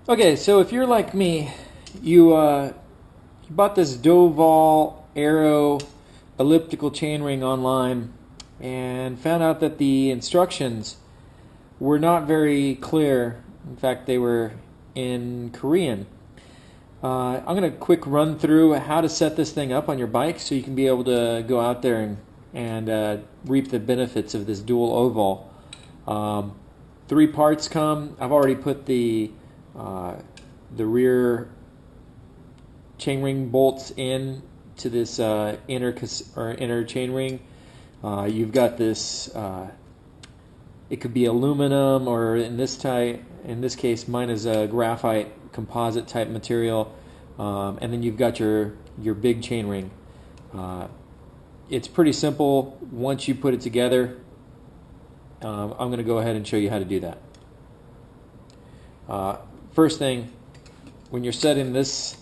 Okay, so if you're like me, you bought this Doval Arrow elliptical chainring online and found out that the instructions were not very clear. In fact, they were in Korean. I'm going to quick run through how to set this thing up on your bike so you can be able to go out there and reap the benefits of this dual oval. Three parts come. I've already put the rear chainring bolts in to this inner chainring. You've got this. It could be aluminum, or in this case, mine is a graphite composite type material, and then you've got your big chainring. It's pretty simple once you put it together. I'm going to go ahead and show you how to do that. First thing, when you're setting this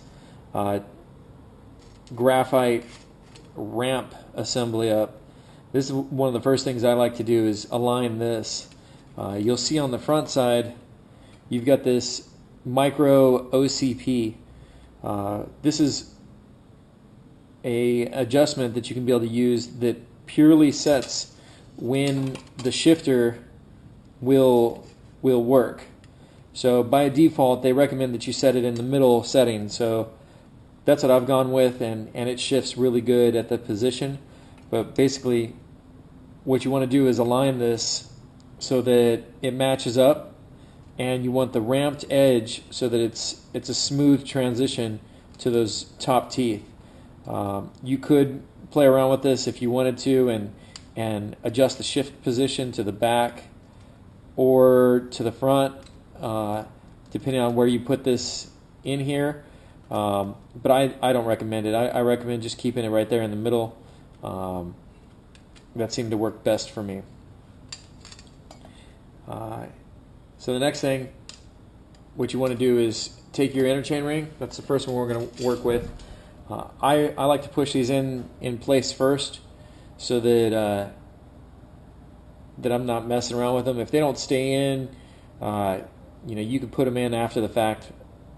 graphite ramp assembly up, this is one of the first things I like to do is align this. You'll see on the front side you've got this micro OCP. This is a adjustment that you can be able to use that purely sets when the shifter will work. So by default they recommend that you set it in the middle setting, so that's what I've gone with, and it shifts really good at the position. But basically what you want to do is align this so that it matches up, and you want the ramped edge so that it's a smooth transition to those top teeth. You could play around with this if you wanted to and adjust the shift position to the back or to the front, depending on where you put this in here. But I don't recommend it. I recommend just keeping it right there in the middle. That seemed to work best for me. So the next thing, what you want to do is take your inner chain ring. That's the first one we're going to work with. I like to push these in place first so that that I'm not messing around with them. If they don't stay in, you can put them in after the fact.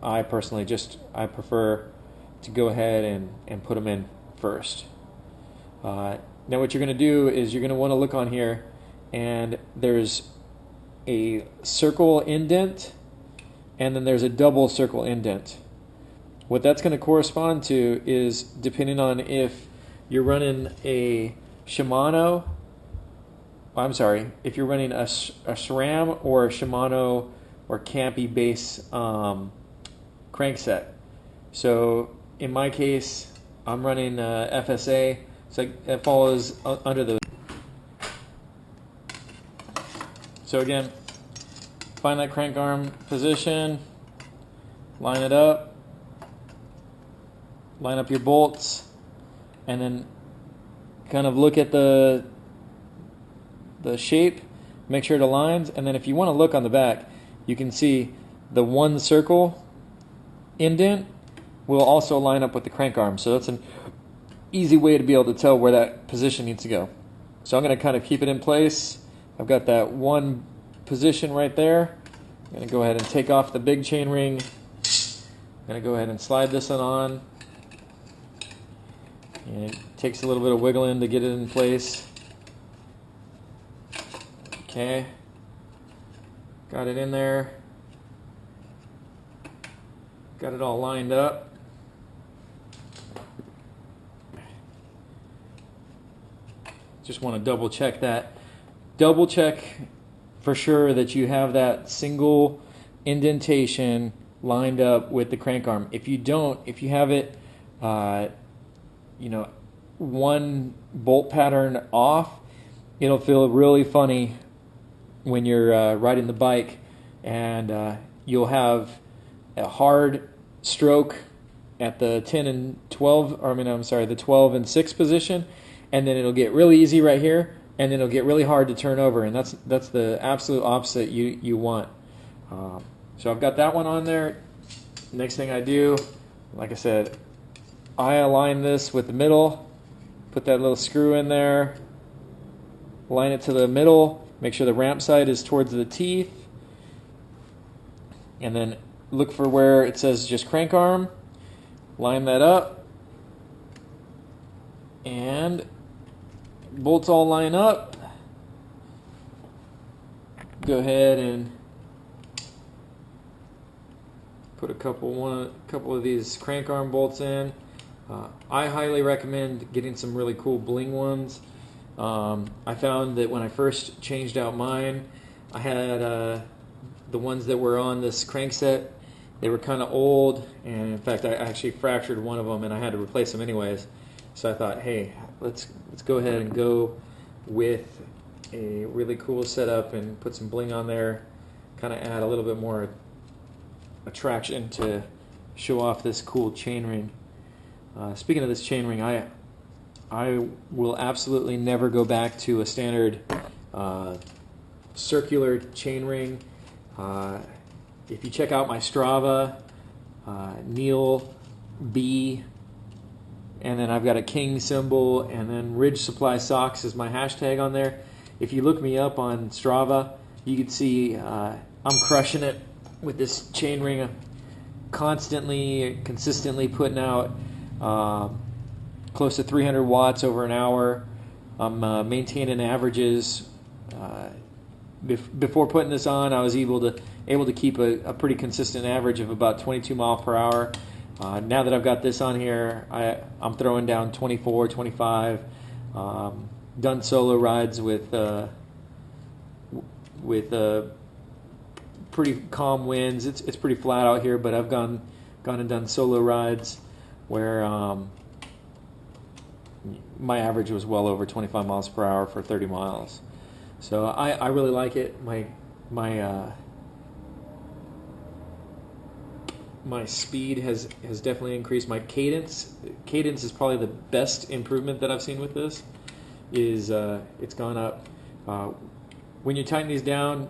I personally I prefer to go ahead and put them in first. Now what you're going to do is you're going to want to look on here, and there's a circle indent and then there's a double circle indent. What that's going to correspond to is, depending on if you're running a Shimano, I'm sorry, if you're running a SRAM or a Shimano or Campy base crankset. So in my case, I'm running FSA, so it follows under the. So again, find that crank arm position, line it up, line up your bolts, and then kind of look at the shape, make sure it aligns, and then if you want to look on the back, you can see the one circle indent will also line up with the crank arm. So that's an easy way to be able to tell where that position needs to go. So I'm going to kind of keep it in place. I've got that one position right there. I'm going to go ahead and take off the big chain ring. I'm going to go ahead and slide this one on. And it takes a little bit of wiggling to get it in place. Okay. Got it in there. Got it all lined up. Just want to double check that. Double check for sure that you have that single indentation lined up with the crank arm. If you don't, if you have it, one bolt pattern off, it'll feel really funny when you're riding the bike, and you'll have a hard stroke at the 10 and 12, the 12 and 6 position, and then it'll get really easy right here, and then it'll get really hard to turn over, and that's the absolute opposite you want. So I've got that one on there. Next thing I do, like I said, I align this with the middle, put that little screw in there, line it to the middle, make sure the ramp side is towards the teeth, and then look for where it says just crank arm, line that up, and bolts all line up. Go ahead and put a couple of these crank arm bolts in. I highly recommend getting some really cool bling ones. I found that when I first changed out mine, I had the ones that were on this crankset. They were kind of old, and in fact, I actually fractured one of them, and I had to replace them anyways. So I thought, hey, let's go ahead and go with a really cool setup and put some bling on there, kind of add a little bit more attraction to show off this cool chainring. Speaking of this chainring, I will absolutely never go back to a standard circular chainring. If you check out my Strava, Neil B, and then I've got a king symbol, and then Ridge Supply Socks is my hashtag on there. If you look me up on Strava, you can see I'm crushing it with this chainring. Constantly, consistently putting out close to 300 watts over an hour. I'm maintaining averages. Before putting this on, I was able to keep a pretty consistent average of about 22 miles per hour. Now that I've got this on here, I'm throwing down 24, 25. Done solo rides with pretty calm winds. It's pretty flat out here, but I've gone and done solo rides where my average was well over 25 miles per hour for 30 miles. So I really like it. My speed has definitely increased. My cadence is probably the best improvement that I've seen with this. It's gone up. When you tighten these down,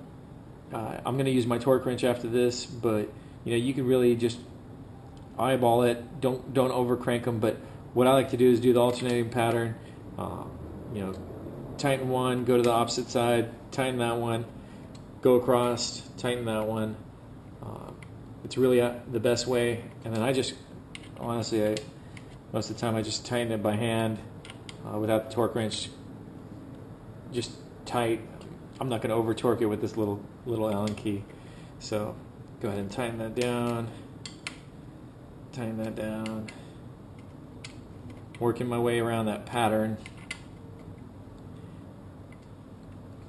I'm going to use my torque wrench after this, but you can really just eyeball it. Don't over crank them. But what I like to do is do the alternating pattern. Tighten one, go to the opposite side, tighten that one, go across, tighten that one. It's really the best way. And then most of the time I just tighten it by hand without the torque wrench. Just tight. I'm not going to over torque it with this little Allen key. So go ahead and tighten that down. Tighten that down. Working my way around that pattern.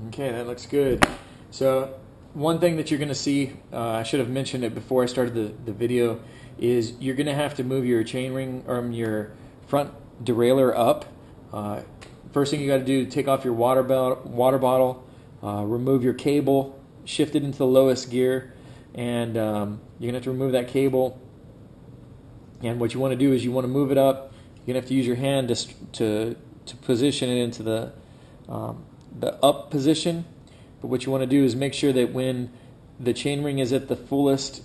Okay, that looks good. So one thing that you're going to see, I should have mentioned it before I started the video, is you're going to have to move your chainring or your front derailleur up. First thing you got to do, take off your water bottle, remove your cable, shift it into the lowest gear, and you're going to have to remove that cable. And what you want to do is you want to move it up. You're going to have to use your hand to position it into the up position. But what you want to do is make sure that when the chainring is at the fullest,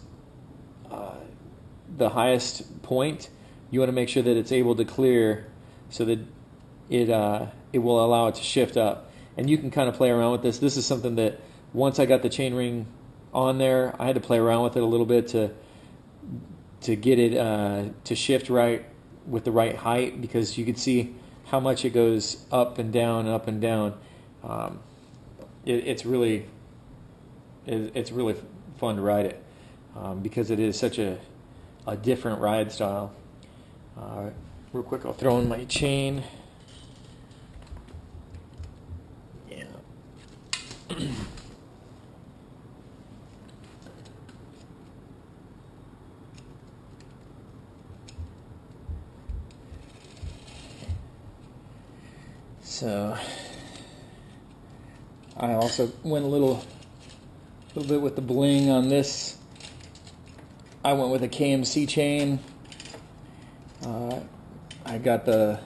the highest point, you want to make sure that it's able to clear so that it will allow it to shift up. And you can kind of play around with this. This is something that once I got the chainring on there, I had to play around with it a little bit to get it to shift right with the right height, because you can see how much it goes up and down and up and down. It's really fun to ride it because it is such a different ride style. Real quick, I'll throw in my chain. Yeah. So I also went a little bit with the bling on this. I went with a KMC chain. I got the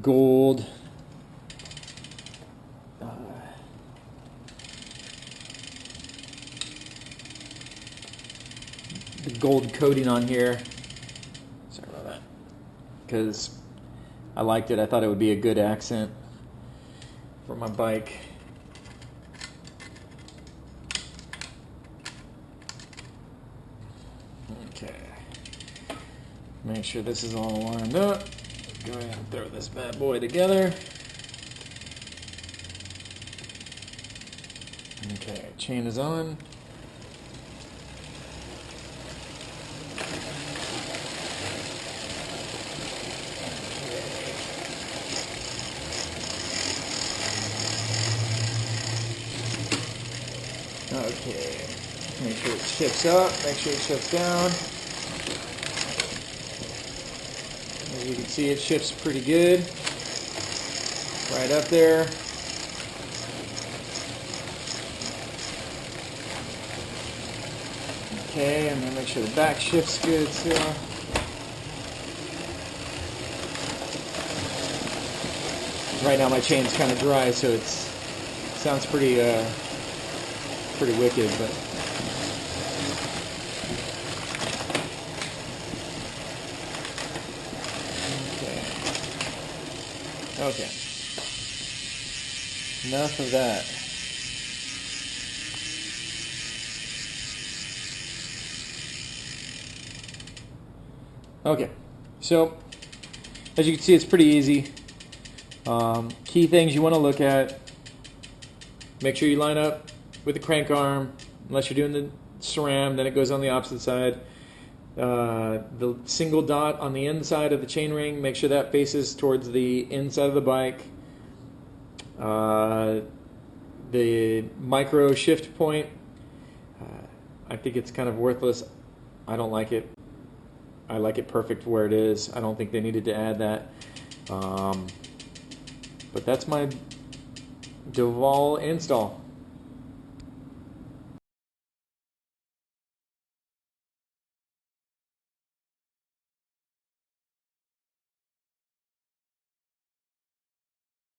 gold coating on here. Sorry about that. Because I liked it. I thought it would be a good accent for my bike. Make sure this is all lined up. Go ahead and throw this bad boy together. Okay, chain is on. Okay, make sure it shifts up, make sure it shifts down. As you can see, it shifts pretty good. Right up there. Okay, and then make sure the back shifts good too. Right now my chain's kind of dry, so it sounds pretty wicked, but okay. Enough of that. Okay, so as you can see, it's pretty easy. Key things you want to look at: make sure you line up with the crank arm. Unless you're doing the SRAM, then it goes on the opposite side. The single dot on the inside of the chainring, make sure that faces towards the inside of the bike. The micro shift point, I think it's kind of worthless. I don't like it. I like it perfect where it is. I don't think they needed to add that. But that's my Doval install.